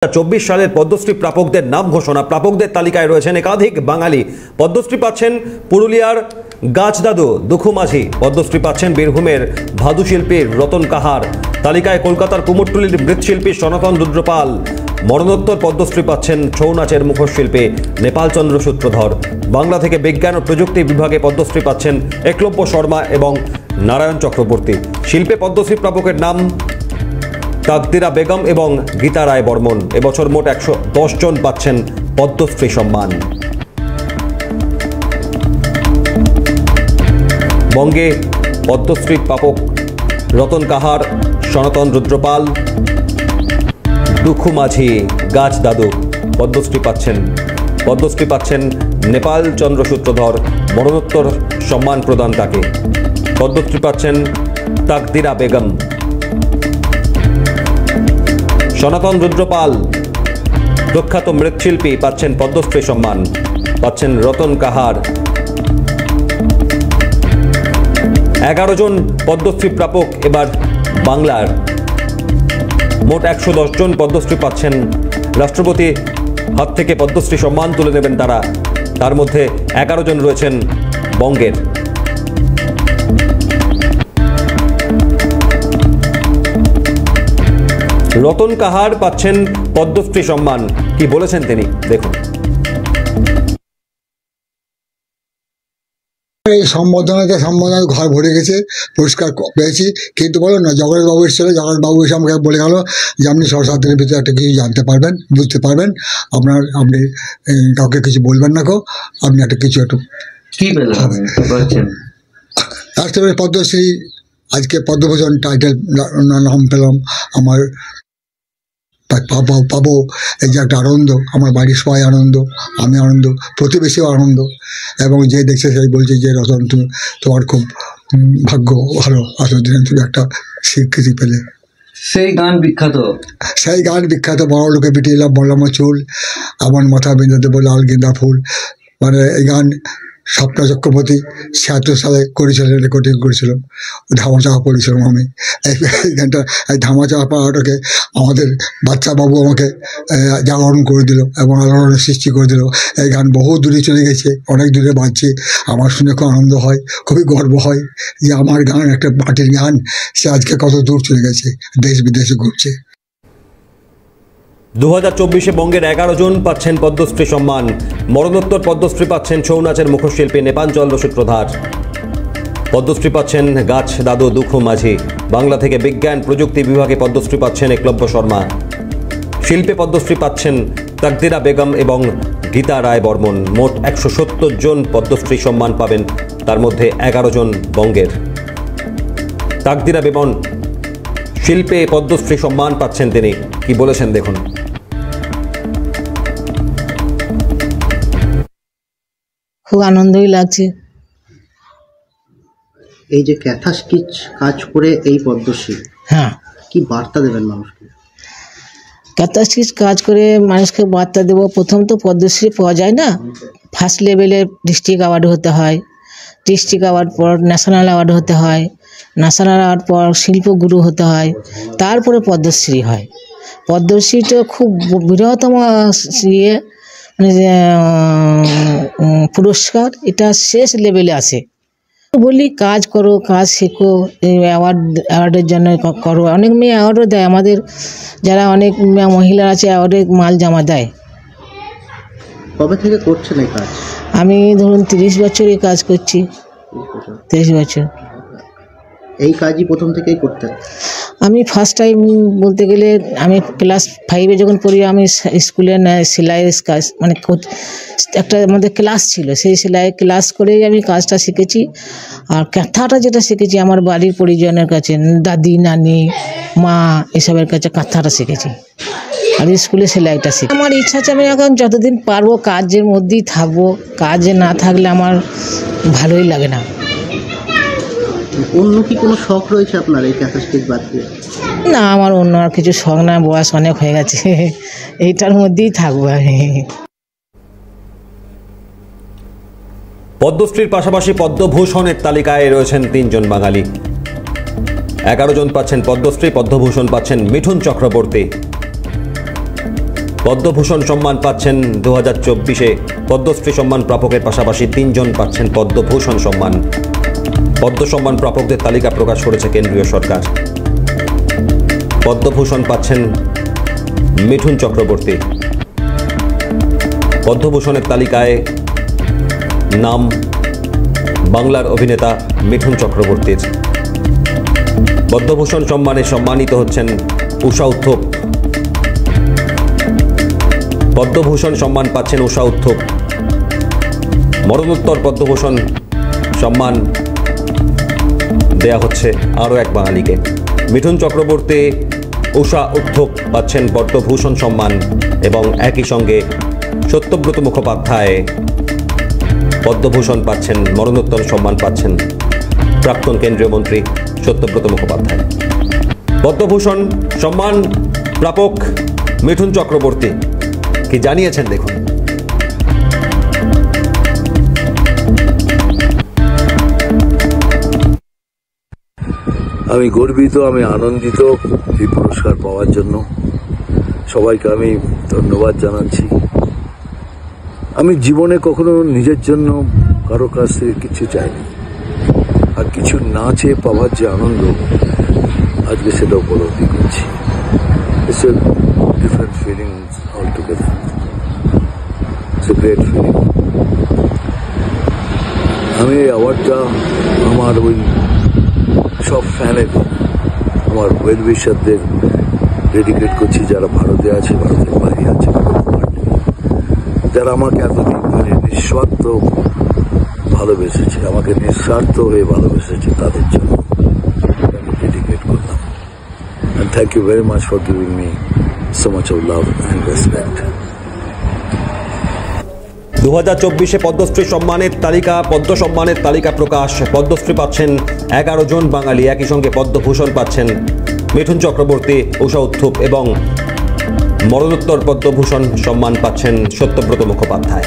2024 সালের পদ্মশ্রী প্রাপকদের নাম ঘোষণা। প্রাপকদের তালিকায় রয়েছেন একাধিক বাঙালি। পদ্মশ্রী পাচ্ছেন পুরুলিয়ার গাছদাদু দুখু মাঝি, পদ্মশ্রী পাচ্ছেন বীরভূমের ভাদু শিল্পী রতন কাহার, তালিকায় কলকাতার কুমোরটুলির মৃৎশিল্পী সনাতন রুদ্রপাল, মরণোত্তর পদ্মশ্রী পাচ্ছেন ছৌ নাচের মুখোশশিল্পী নেপাল চন্দ্র সূত্রধর, বাংলা থেকে বিজ্ঞান ও প্রযুক্তি বিভাগে পদ্মশ্রী পাচ্ছেন একলব্য শর্মা এবং নারায়ণ চক্রবর্তী। শিল্পে পদ্মশ্রী প্রাপকের নাম তাকদিরা বেগম এবং গীতা রায় বর্মন। এবছর মোট 110 জন পাচ্ছেন পদ্মশ্রী সম্মান। বঙ্গে পদ্মশ্রী প্রাপক রতন কাহার, সনাতন রুদ্রপাল, দুখু মাঝি, গাছ দাদু পদ্মশ্রী পাচ্ছেন নেপাল চন্দ্র সূত্রধর। মরণোত্তর সম্মান প্রদান তাকে। পদ্মশ্রী পাচ্ছেন তাকদিরা বেগম। সনাতন রুদ্রপাল প্রখ্যাত মৃৎশিল্পী পাচ্ছেন পদ্মশ্রী সম্মান, পাচ্ছেন রতন কাহার। 11 জন পদ্মশ্রী প্রাপক এবার বাংলার। মোট 110 জন পদ্মশ্রী পাচ্ছেন। রাষ্ট্রপতি হাত থেকে পদ্মশ্রী সম্মান তুলে নেবেন তারা। তার মধ্যে 11 জন রয়েছেন বঙ্গের। রতন কাহার পাচ্ছেন পদ্মশ্রী সম্মান। কি বলেছেন তিনি, দেখুন। এই সম্বোধনা ঘর ভরে গেছে, পুরস্কার পেয়েছি, কিন্তু বলো না জগন্নাথবাবু এসেছিল। জগন্নাথবাবু এসে আমাকে বলে গেল যে আপনি 6-7 দিনের ভিতরে একটা কিছু জানতে পারবেন, বুঝতে পারবেন, আপনি কাউকে কিছু বলবেন না, আপনি একটা কিছু একটু কি বলছেন। রাষ্ট্রপতি পদ্মশ্রী, আজকে পদ্মভূষণ টাইটেল নাম পেলাম, আমার পাবো, এই যে একটা আনন্দ, আমার বাড়ির সবাই আনন্দ, আমি আনন্দ, প্রতিবেশীও আনন্দ, এবং যে দেখছে সেই বলছে যে রতন তুমি, তোমার খুব ভাগ্য ভালো, এতদিনে তুমি একটা স্বীকৃতি পেলে। সেই গান বিখ্যাত বড় লোকে বিটিলাম বললাম চুল, আমার মাথা বিঁধাতে বলে লাল গেঁদা ফুল। মানে এই গান স্বপ্না চক্রবর্তী 76 সালে করেছিলেন, রেকর্ডিং করেছিল, ধামাচাপা পড়েছিলাম আমি। এই গানটা, এই ধামাচাপা পাওয়াটাকে আমাদের বাচ্চা বাবু আমাকে জাগরণ করে দিল এবং আলোড়নের সৃষ্টি করে দিল। এই গান বহু দূরে চলে গেছে, অনেক দূরে বাজছে। আমার শুনে খুব আনন্দ হয়, খুবই গর্ব হয় যে আমার গান, একটা মাটির গান, সে আজকে কত দূর চলে গেছে, দেশ বিদেশে ঘুরছে। 2024-এ বঙ্গের 11 জন পাচ্ছেন পদ্মশ্রী সম্মান। মরণোত্তর পদ্মশ্রী পাচ্ছেন ছৌ নাচের মুখোশশিল্পী নেপাল চন্দ্র সূত্রধর, পদ্মশ্রী পাচ্ছেন গাছ দাদু দুখু মাঝি। বাংলা থেকে বিজ্ঞান প্রযুক্তি বিভাগে পদ্মশ্রী পাচ্ছেন একলব্য শর্মা। শিল্পে পদ্মশ্রী পাচ্ছেন তাকদিরা বেগম এবং গীতা রায় বর্মন। মোট 170 জন পদ্মশ্রী সম্মান পাবেন, তার মধ্যে 11 জন বঙ্গের। তাকদিরা বেগম শিল্পে পদ্মশ্রী সম্মান পাচ্ছেন তিনি। কি বলেছেন দেখুন। খুব আনন্দই লাগছে। এই যে ক্যাথা স্টিচ কাজ করে এই পদ্মশ্রী, হ্যাঁ, কি বার্তা দেবেন মানুষকে? ক্যাথা স্টিচ কাজ করে মানুষকে বার্তা দেবো, প্রথম তো পদ্মশ্রী পাওয়া যায় না, ফার্স্ট লেভেলে ডিস্ট্রিক্ট অ্যাওয়ার্ড হতে হয়, ডিস্ট্রিক্ট অ্যাওয়ার্ড পর ন্যাশনাল অ্যাওয়ার্ড হতে হয়, ন্যাশনাল অ্যাওয়ার্ড পর শিল্পগুরু হতে হয়, তারপরে পদ্মশ্রী হয়। পদ্মশ্রীটা খুব বৃহত্তম ইয়ে, মানে পুরস্কার, এটা শেষ লেভেলে আসে। বলি কাজ করো, কাজ শেখো, এই অ্যাওয়ার্ডের জন্য করো। অনেক মেয়ে অ্যাওয়ার্ডও দেয়, আমাদের যারা অনেক মহিলা আছে অ্যাওয়ার্ডে মাল জামা দেয়। কবে থেকে করছেন এই কাজ? আমি ধরুন 30 বছরই কাজ করছি। 30 বছর। এই কাজই প্রথম থেকেই করতেন? আমি ফার্স্ট টাইম বলতে গেলে আমি ক্লাস 5-এ যখন পড়ি, আমি স্কুলে সেলাইয়ের কাজ, মানে একটা আমাদের ক্লাস ছিল, সেই সেলাইয়ের ক্লাস করেই আমি কাজটা শিখেছি। আর কাঁথাটা যেটা শিখেছি আমার বাড়ির পরিজনের কাছে, দাদি নানি মা এসবের কাছে কাঁথাটা শিখেছি। আর স্কুলে সেলাইটা শিখি। আমার ইচ্ছা আছে আমি এখন যতদিন পারবো কাজের মধ্যেই থাকবো, কাজে না থাকলে আমার ভালোই লাগে না। অন্য কি কোনো শখ রয়েছে আপনার এই ক্যাথা স্টিচ বাদ দিয়ে? না, আমার অন্য আর কিছু শখ না, বয়স অনেক হয়ে গেছে, এইটার মধ্যেই থাকবো আমি। পদ্মশ্রীর পাশাপাশি পদ্মভূষণের তালিকায় রয়েছেন 3 জন বাঙালি। 11 জন পাচ্ছেন পদ্মশ্রী, পদ্মভূষণ পাচ্ছেন মিঠুন চক্রবর্তী। পদ্মভূষণ সম্মান পাচ্ছেন 2024-এ পদ্মশ্রী সম্মান প্রাপকের পাশাপাশি 3 জন পাচ্ছেন পদ্মভূষণ সম্মান। পদ্ম সম্মান প্রাপকদের তালিকা প্রকাশ করেছে কেন্দ্রীয় সরকার। পদ্মভূষণ পাচ্ছেন মিঠুন চক্রবর্তী। পদ্মভূষণের তালিকায় নাম বাংলার অভিনেতা মিঠুন চক্রবর্তীর। পদ্মভূষণ সম্মানে সম্মানিত হচ্ছেন উষা উত্থুপ। পদ্মভূষণ সম্মান পাচ্ছেন উষা উত্থুপ। মরণোত্তর পদ্মভূষণ সম্মান দেয়া হচ্ছে আরও এক বাঙালিকে। মিঠুন চক্রবর্তী, উষা উত্থুপ পাচ্ছেন পদ্মভূষণ সম্মান এবং একই সঙ্গে সত্যব্রত মুখোপাধ্যায় পদ্মভূষণ পাচ্ছেন, মরণোত্তর সম্মান পাচ্ছেন প্রাক্তন কেন্দ্রীয় মন্ত্রী সত্যব্রত মুখোপাধ্যায়। পদ্মভূষণ সম্মান প্রাপক মিঠুন চক্রবর্তী কি জানিয়েছেন দেখুন। আমি গর্বিত, আমি আনন্দিত এই পুরস্কার পাওয়ার জন্য। সবাইকে আমি ধন্যবাদ জানাচ্ছি। আমি জীবনে কখনো নিজের জন্য কারো কাছ থেকে কিছু চাইনি, আর কিছু না চেয়ে পাওয়ার যে আনন্দ আজকে সেটা উপলব্ধি করছি। It's a different feeling all together. It's a great feeling. আমি এই অ্যাওয়ার্ডটা আমার ওই সব ফ্যানের, আমার ওয়েল উইশারদের ডেডিকেট করছি, যারা ভারতে আছে, ভারতের বাইরে আছে, যারা আমাকে এতদিন ধরে নিঃস্বার্থ ভালোবেসেছে, আমাকে নিঃস্বার্থ হয়ে ভালোবেসেছে, তাদের জন্য আমি ডেডিকেট করলাম। And thank you very much for giving me so much of love and respect. 2024-এ Padmashri সম্মানের তালিকা, পদ্ম সম্মানের তালিকা প্রকাশ। পদ্মশ্রী পাচ্ছেন 11 জন বাঙালি, একই সঙ্গে পদ্মভূষণ পাচ্ছেন মিঠুন চক্রবর্তী, উষা উত্থুপ এবং মরণোত্তর পদ্মভূষণ সম্মান পাচ্ছেন সত্যব্রত মুখোপাধ্যায়।